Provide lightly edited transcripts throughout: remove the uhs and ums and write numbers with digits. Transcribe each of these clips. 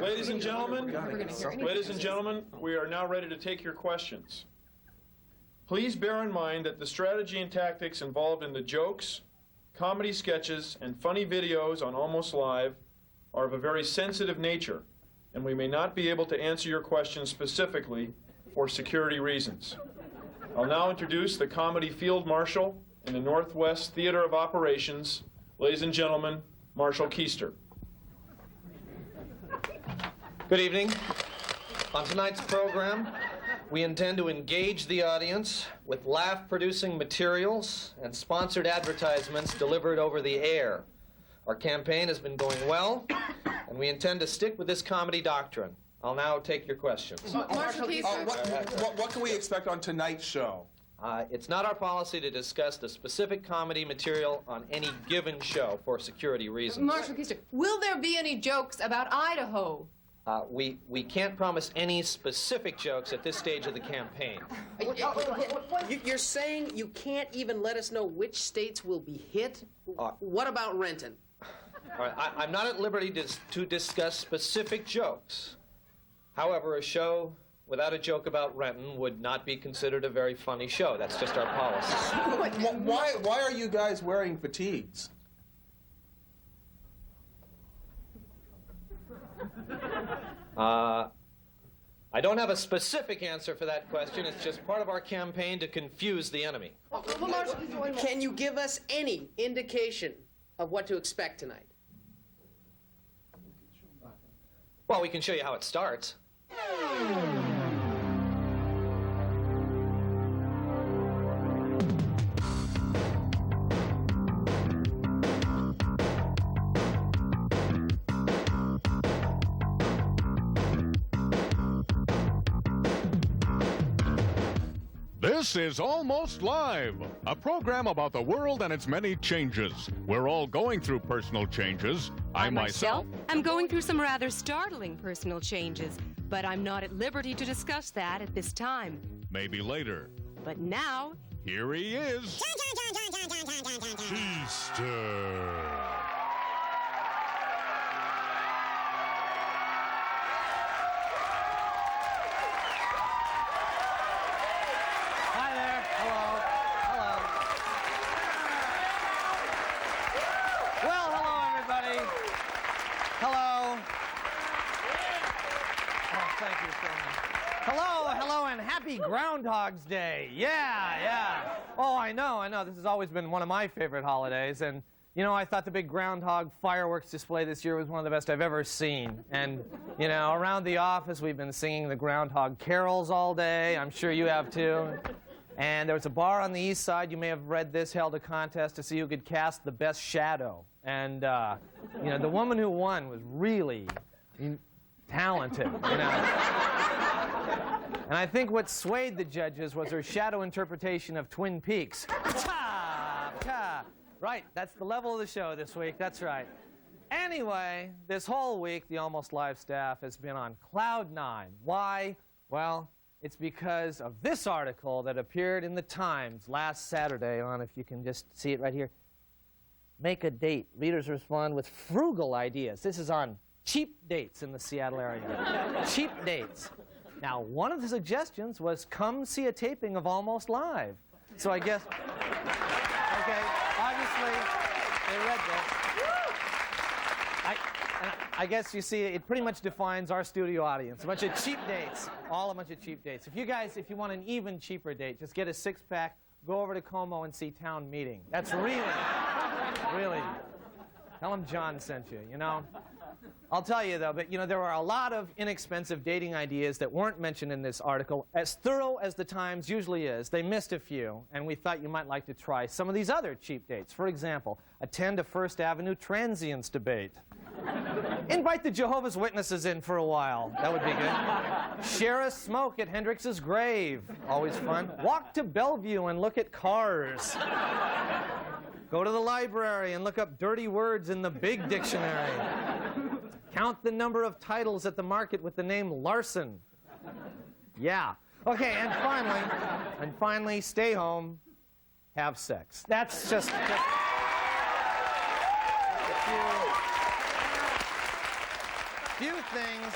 Ladies and gentlemen, we are now ready to take your questions. Please bear in mind that the strategy and tactics involved in the jokes, comedy sketches, and funny videos on Almost Live are of a very sensitive nature, and we may not be able to answer your questions specifically for security reasons. I'll now introduce the comedy field marshal in the Northwest Theater of Operations, ladies and gentlemen, Marshal Keister. Good evening. On tonight's program, we intend to engage the audience with laugh-producing materials and sponsored advertisements delivered over the air. Our campaign has been going well, and we intend to stick with this comedy doctrine. I'll now take your questions. Marshal Keister. What can we expect on tonight's show? It's not our policy to discuss the specific comedy material on any given show for security reasons. Marshal Keister, will there be any jokes about Idaho? We can't promise any specific jokes at this stage of the campaign. You're saying you can't even let us know which states will be hit? What about Renton? All right, I'm not at liberty to discuss specific jokes. However, a show without a joke about Renton would not be considered a very funny show. That's just our policy. Why are you guys wearing fatigues? I don't have a specific answer for that question. It's just part of our campaign to confuse the enemy. Can you give us any indication of what to expect tonight? Well, we can show you how it starts. This is Almost Live, a program about the world and its many changes. We're all going through personal changes. I myself am going through some rather startling personal changes, but I'm not at liberty to discuss that at this time. Maybe later. But now, here he is. Keister. Happy Groundhog's Day. Yeah. Oh, I know. This has always been one of my favorite holidays. And, you know, I thought the big groundhog fireworks display this year was one of the best I've ever seen. And, you know, around the office, we've been singing the groundhog carols all day. I'm sure you have, too. And there was a bar on the east side, you may have read this, held a contest to see who could cast the best shadow. And, you know, the woman who won was really talented, you know. And I think what swayed the judges was her shadow interpretation of Twin Peaks. Right, that's the level of the show this week, that's right. Anyway, this whole week, the Almost Live staff has been on cloud nine. Why? Well, it's because of this article that appeared in the Times last Saturday on, if you can just see it right here, Make a Date. Readers respond with frugal ideas. This is on cheap dates in the Seattle area. Cheap dates. Now, one of the suggestions was come see a taping of Almost Live. So I guess, okay, obviously they read this. I guess you see it pretty much defines our studio audience. A bunch of cheap dates, all a bunch of cheap dates. If you guys, if you want an even cheaper date, just get a six-pack, go over to Como and see Town Meeting. That's really, tell them John sent you, you know. I'll tell you, though, but, you know, there are a lot of inexpensive dating ideas that weren't mentioned in this article. As thorough as the Times usually is, they missed a few, and we thought you might like to try some of these other cheap dates. For example, attend a First Avenue transients debate. Invite the Jehovah's Witnesses in for a while. That would be good. Share a smoke at Hendrix's grave. Always fun. Walk to Bellevue and look at cars. Go to the library and look up dirty words in the big dictionary. Count the number of titles at the market with the name Larson. Yeah. Okay, and finally, stay home, have sex. That's just few things.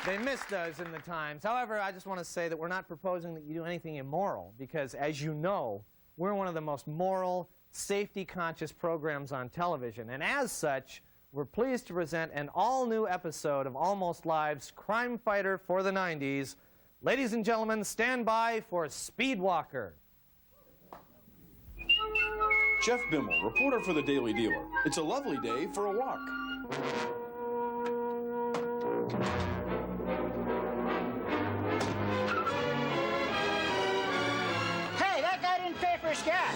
They missed those in the Times. However, I just want to say that we're not proposing that you do anything immoral because, as you know, we're one of the most moral, safety-conscious programs on television. And as such, we're pleased to present an all-new episode of Almost Live's crime fighter for the 90s. Ladies and gentlemen, stand by for Speedwalker. Jeff Bimmel, reporter for the Daily Dealer. It's a lovely day for a walk. Hey, that guy didn't pay for his gas.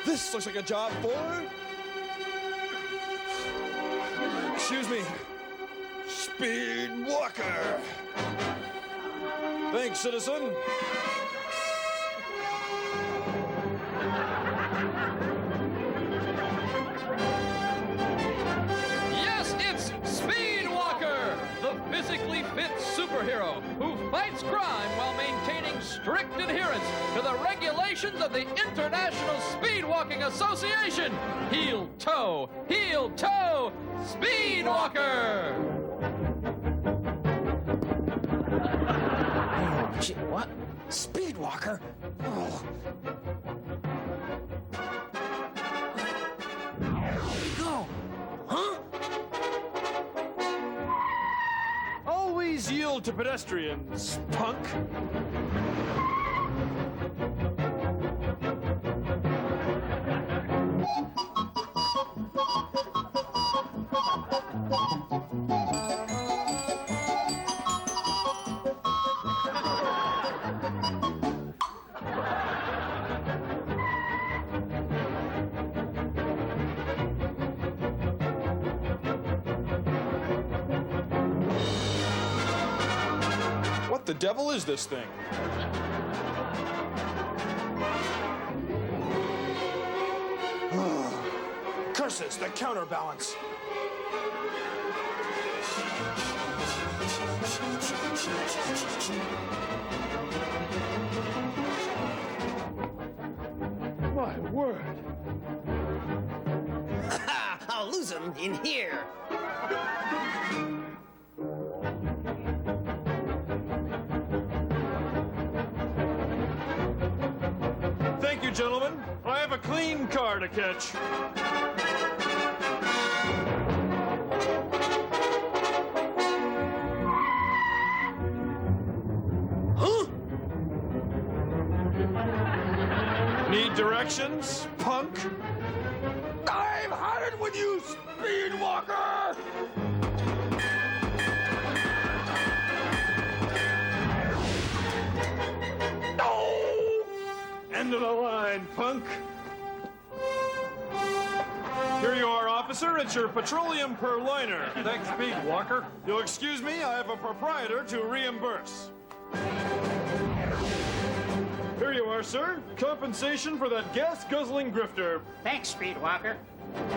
This looks like a job for... Excuse me. Speedwalker. Thanks, citizen. Yes, it's Speedwalker, the physically fit superhero who fights crime while maintaining strict adherence to the regulations of the International Speedwalking Association. Heel toe, Speedwalker! Oh, gee, what? Speedwalker? Oh. Go. Huh? Always yield to pedestrians, punk. What the devil is this thing? Curses, the counterbalance. My word. I'll lose him in here. Thank you, gentlemen. I have a clean car to catch. Huh? Need directions, punk? I've had it with you, Speedwalker! End of the line, punk. Here you are, officer. It's your petroleum per liner. Thanks, Speedwalker. You'll excuse me, I have a proprietor to reimburse. Here you are, sir. Compensation for that gas-guzzling grifter. Thanks, Speedwalker. All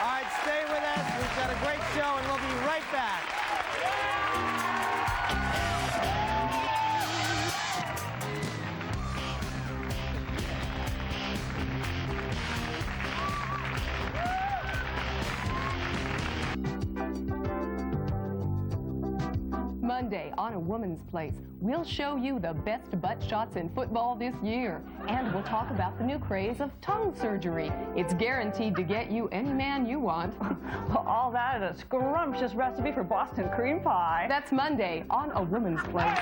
right, stay with us. We've got a great show, and we'll be right back. Monday on A Woman's Place, we'll show you the best butt shots in football this year. And we'll talk about the new craze of tongue surgery. It's guaranteed to get you any man you want. All that and a scrumptious recipe for Boston cream pie. That's Monday on A Woman's Place.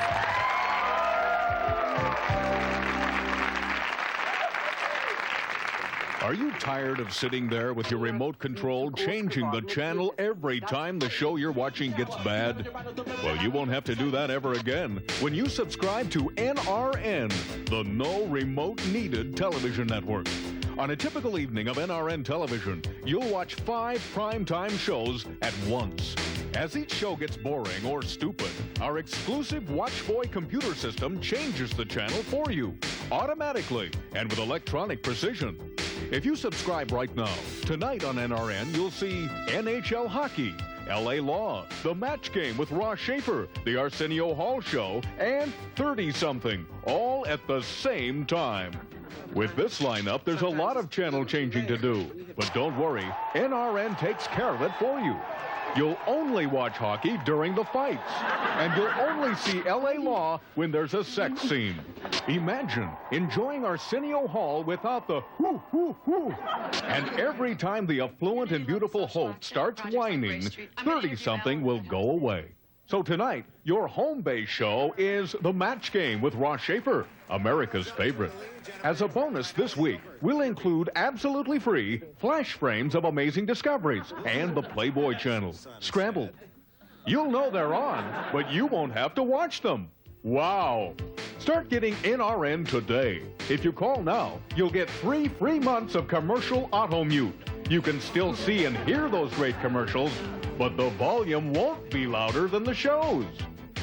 Are you tired of sitting there with your remote control changing the channel every time the show you're watching gets bad? Well, you won't have to do that ever again when you subscribe to NRN, the No Remote Needed television network. On a typical evening of NRN television, you'll watch 5 primetime shows at once. As each show gets boring or stupid, our exclusive WatchBoy computer system changes the channel for you, automatically and with electronic precision. If you subscribe right now, tonight on NRN, you'll see NHL hockey L.A. Law, The Match Game with Ross Schaefer, The Arsenio Hall Show, and 30-something, all at the same time. With this lineup, there's a lot of channel changing to do. But don't worry, NRN takes care of it for you. You'll only watch hockey during the fights. And you'll only see L.A. Law when there's a sex scene. Imagine enjoying Arsenio Hall without the whoo, whoo, whoo. And every time the affluent and beautiful Hope starts whining, 30-something will go away. So tonight, your home base show is The Match Game with Ross Schaefer, America's favorite. As a bonus this week, we'll include absolutely free flash frames of amazing discoveries and the Playboy Channel, Scrambled. You'll know they're on, but you won't have to watch them. Wow! Start getting NRN today. If you call now, you'll get 3 free months of commercial auto mute. You can still see and hear those great commercials, but the volume won't be louder than the shows.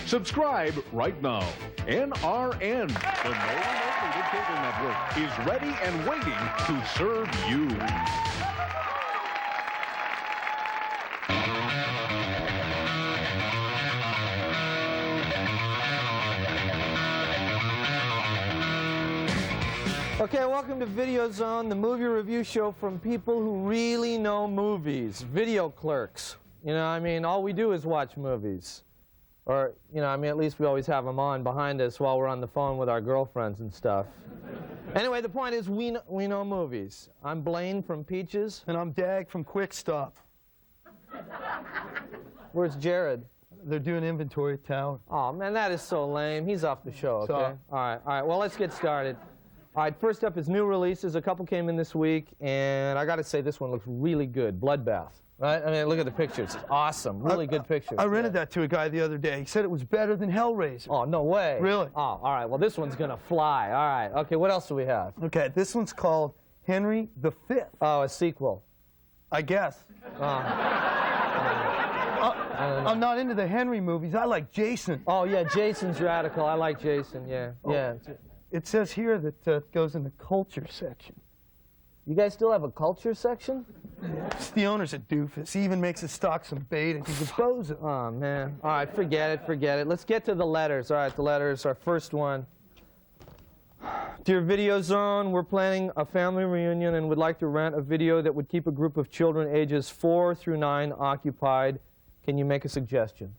Subscribe right now. NRN, the no-remote cable network, is ready and waiting to serve you. Okay, welcome to Video Zone, the movie review show from people who really know movies. Video clerks. You know, I mean, all we do is watch movies. Or, you know, I mean, at least we always have them on behind us while we're on the phone with our girlfriends and stuff. Anyway, the point is we know movies. I'm Blaine from Peaches. And I'm Dag from Quick Stop. Where's Jared? They're doing inventory at town. Oh, man, that is so lame. He's off the show, okay? Sorry. All right, well, let's get started. All right, first up is new releases. A couple came in this week, and I got to say this one looks really good. Bloodbath, right? I mean, look at the pictures. It's awesome. Really good pictures. I rented that to a guy the other day. He said it was better than Hellraiser. Oh, no way. Really? Oh, all right. Well, this one's going to fly. All right. Okay, what else do we have? Okay, this one's called Henry V. Oh, a sequel. I guess. I'm not into the Henry movies. I like Jason. Oh, yeah, Jason's radical. I like Jason, yeah. Oh. Yeah. It says here that it goes in the culture section. You guys still have a culture section? The owner's a doofus. He even makes us stock some bait and he's a bozo. Oh, man. All right, forget it. Let's get to the letters. All right, the letters. Our first one. Dear Video Zone, we're planning a family reunion and would like to rent a video that would keep a group of children ages 4 through 9 occupied. Can you make a suggestion?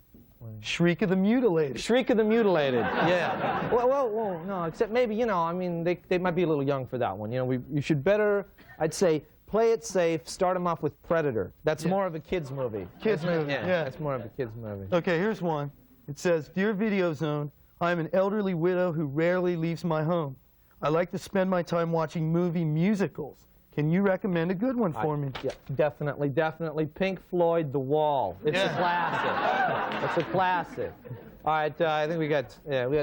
Shriek of the Mutilated. Shriek of the Mutilated, yeah. Well, no, except maybe, you know, I mean, they might be a little young for that one. You know, you should better, I'd say, play it safe, start them off with Predator. That's more of a kid's movie. Kids movie, yeah. That's more of a kid's movie. Okay, here's one. It says, Dear Video Zone, I'm an elderly widow who rarely leaves my home. I like to spend my time watching movie musicals. Can you recommend a good one for me? Yeah, definitely. Pink Floyd, The Wall. It's a classic. It's a classic. All right, I think we got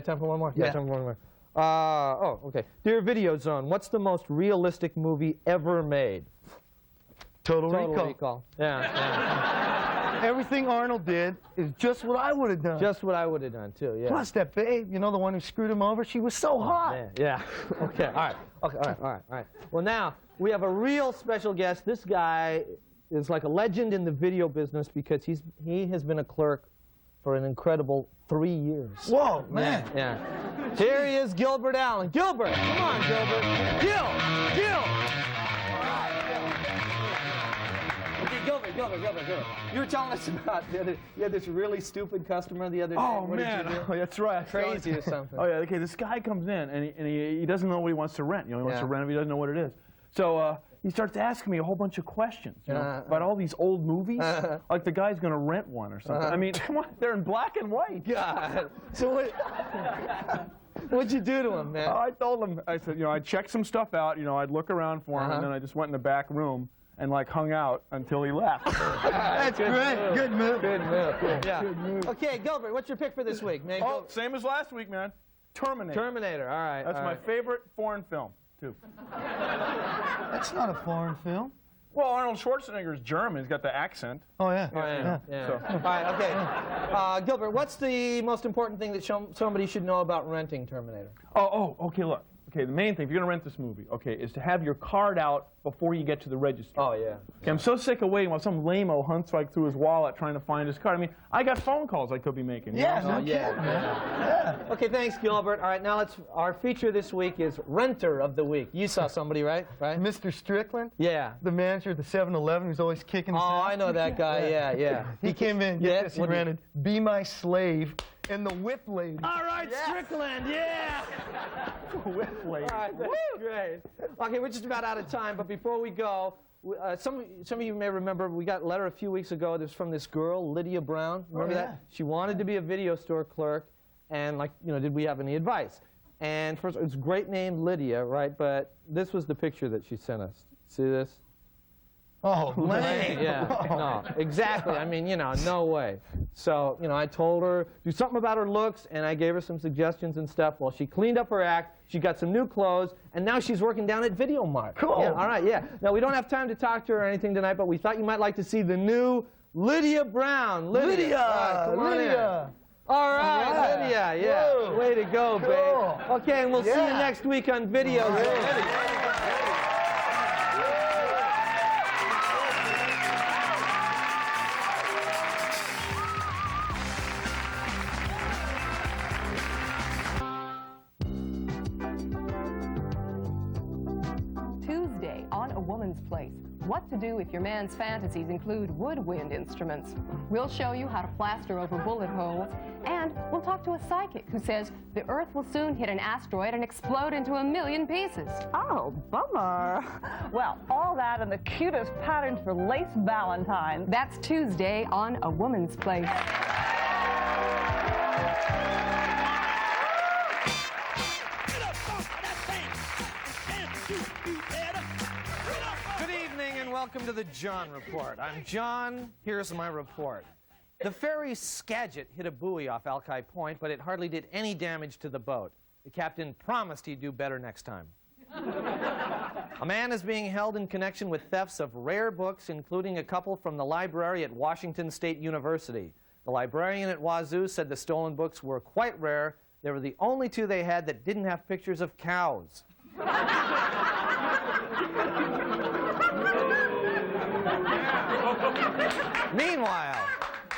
time for one more? Yeah. Time for one more. Okay. Dear Video Zone, what's the most realistic movie ever made? Total Recall. Yeah. Everything Arnold did is just what I would have done. Just what I would have done, too, yeah. Plus that babe, you know, the one who screwed him over, she was so hot. Man. Yeah. Okay, all right. Well, now, we have a real special guest. This guy is like a legend in the video business because he has been a clerk for an incredible 3 years. Whoa, man. Yeah. Here he is, Gilbert Allen. Gilbert, come on, Gilbert. Gil. Okay, Gilbert. You were telling us about you had this really stupid customer the other day. Oh, What man. Did you do? Oh, that's right. Crazy or something. Oh, yeah. Okay, this guy comes in, and he doesn't know what he wants to rent. You know, he wants to rent it, he doesn't know what it is. So he starts asking me a whole bunch of questions, you know, about all these old movies. Like the guy's going to rent one or something. I mean, come on, they're in black and white. God. So what'd you do to him, man? I told him, I said, you know, I'd check some stuff out, you know, I'd look around for him, and then I just went in the back room and like hung out until he left. That's great. Good move. Yeah. Okay, Gilbert, what's your pick for this week, man? Oh, same as last week, man. Terminator. All right. That's my favorite foreign film, too. That's not a foreign film. Well, Arnold Schwarzenegger's German. He's got the accent. Oh, yeah. So. All right, okay. Gilbert, what's the most important thing that somebody should know about renting Terminator? Okay, look. okay, the main thing, if you're going to rent this movie, okay, is to have your card out before you get to the register. Oh, yeah. Okay, I'm so sick of waiting while some lame-o hunts like through his wallet trying to find his card. I mean, I got phone calls I could be making. Yeah, you know? no kidding, man. Okay, thanks, Gilbert. All right, now our feature this week is Renter of the Week. You saw somebody, right? Mr. Strickland? Yeah. The manager at the 7-Eleven who's always kicking us out. I know that guy, yeah. He came in, get this, he rented Be My Slave and The Whip Lady. All right, Strickland, yeah! Whip Lady. All right, that's great. Okay, we're just about out of time, but before we go, some of you may remember we got a letter a few weeks ago. This from this girl, Lydia Brown. Remember that? She wanted to be a video store clerk, and did we have any advice? And first, it's a great name, Lydia, right? But this was the picture that she sent us. See this? Oh, lame. Yeah, no, exactly. I mean, no way. So, I told her, do something about her looks, and I gave her some suggestions and stuff. Well, she cleaned up her act, she got some new clothes, and now she's working down at Video Mart. Cool. Yeah, all right, yeah. Now, we don't have time to talk to her or anything tonight, but we thought you might like to see the new Lydia Brown. Lydia! All right, come on in. All right, Lydia, yeah. Whoa. Way to go, babe. Okay, and we'll see you next week on Video. Tuesday on A Woman's Place. What to do if your man's fantasies include woodwind instruments. We'll show you how to plaster over bullet holes, and we'll talk to a psychic who says the Earth will soon hit an asteroid and explode into 1,000,000 pieces. Oh, bummer. Well, all that and the cutest patterns for lace valentines. That's Tuesday on A Woman's Place. Welcome to the John Report. I'm John. Here's my report. The ferry Skagit hit a buoy off Alki Point, but it hardly did any damage to the boat. The captain promised he'd do better next time. A man is being held in connection with thefts of rare books, including a couple from the library at Washington State University. The librarian at Wazoo said the stolen books were quite rare. They were the only two they had that didn't have pictures of cows.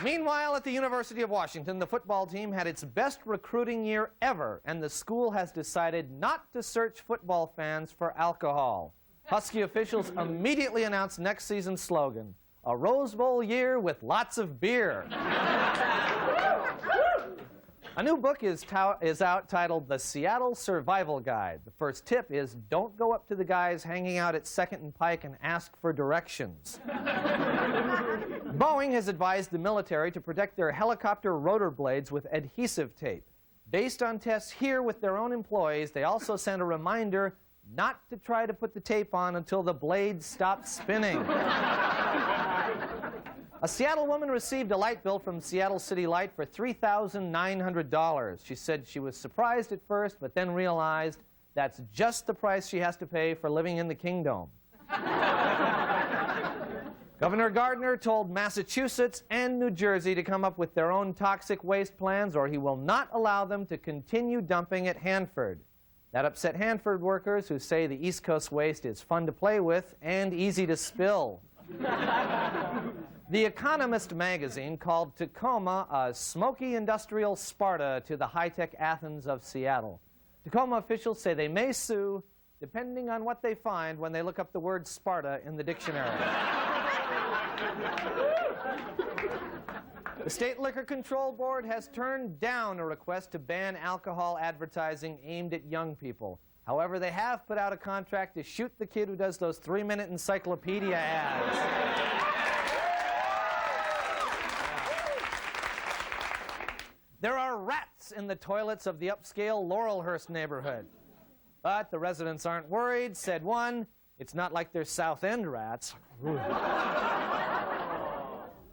Meanwhile, at the University of Washington, the football team had its best recruiting year ever, and the school has decided not to search football fans for alcohol. Husky officials immediately announced next season's slogan, "A Rose Bowl year with lots of beer." A new book is out titled The Seattle Survival Guide. The first tip is don't go up to the guys hanging out at 2nd and Pike and ask for directions. Boeing has advised the military to protect their helicopter rotor blades with adhesive tape. Based on tests here with their own employees, they also sent a reminder not to try to put the tape on until the blades stop spinning. A Seattle woman received a light bill from Seattle City Light for $3,900. She said she was surprised at first, but then realized that's just the price she has to pay for living in the kingdom. Governor Gardner told Massachusetts and New Jersey to come up with their own toxic waste plans, or he will not allow them to continue dumping at Hanford. That upset Hanford workers who say the East Coast waste is fun to play with and easy to spill. The Economist magazine called Tacoma a smoky industrial Sparta to the high-tech Athens of Seattle. Tacoma officials say they may sue depending on what they find when they look up the word Sparta in the dictionary. The State Liquor Control Board has turned down a request to ban alcohol advertising aimed at young people. However, they have put out a contract to shoot the kid who does those 3-minute encyclopedia ads. There are rats in the toilets of the upscale Laurelhurst neighborhood. But the residents aren't worried, said one. It's not like they're South End rats.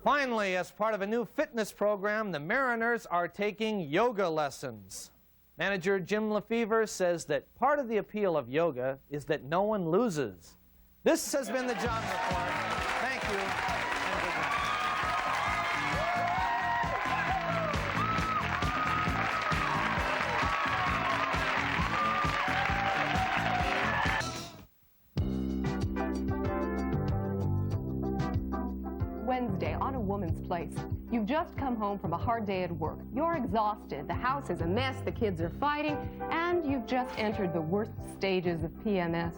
Finally, as part of a new fitness program, the Mariners are taking yoga lessons. Manager Jim Lefevre says that part of the appeal of yoga is that no one loses. This has been the John Report. Thank you. Woman's Place. You've just come home from a hard day at work. You're exhausted. The house is a mess. The kids are fighting. And you've just entered the worst stages of PMS.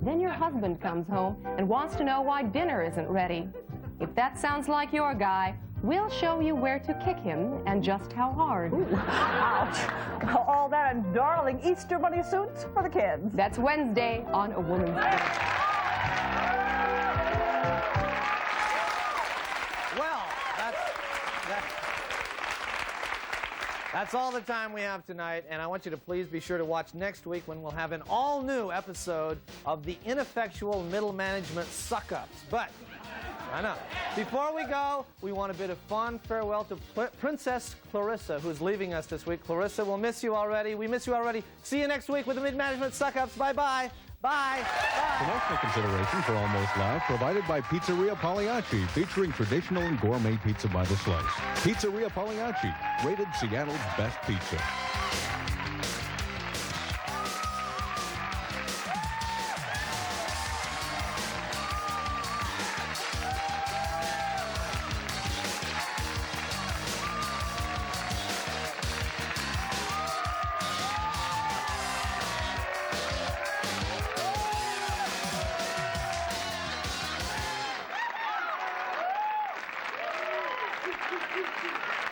Then your husband comes home and wants to know why dinner isn't ready. If that sounds like your guy, we'll show you where to kick him and just how hard. Ouch. All that and darling Easter bunny suits for the kids. That's Wednesday on A Woman's Place. Well, that's all the time we have tonight, and I want you to please be sure to watch next week when we'll have an all-new episode of the ineffectual middle management suck-ups. But I know. Before we go, we want a bit of fond farewell to Princess Clarissa, who's leaving us this week. Clarissa, we'll miss you already. We miss you already. See you next week with the mid-management suck-ups. Bye-bye. Bye. Bye. Promotional consideration for Almost Live provided by Pizzeria Pagliacci, featuring traditional and gourmet pizza by the slice. Pizzeria Pagliacci, rated Seattle's best pizza. Thank you.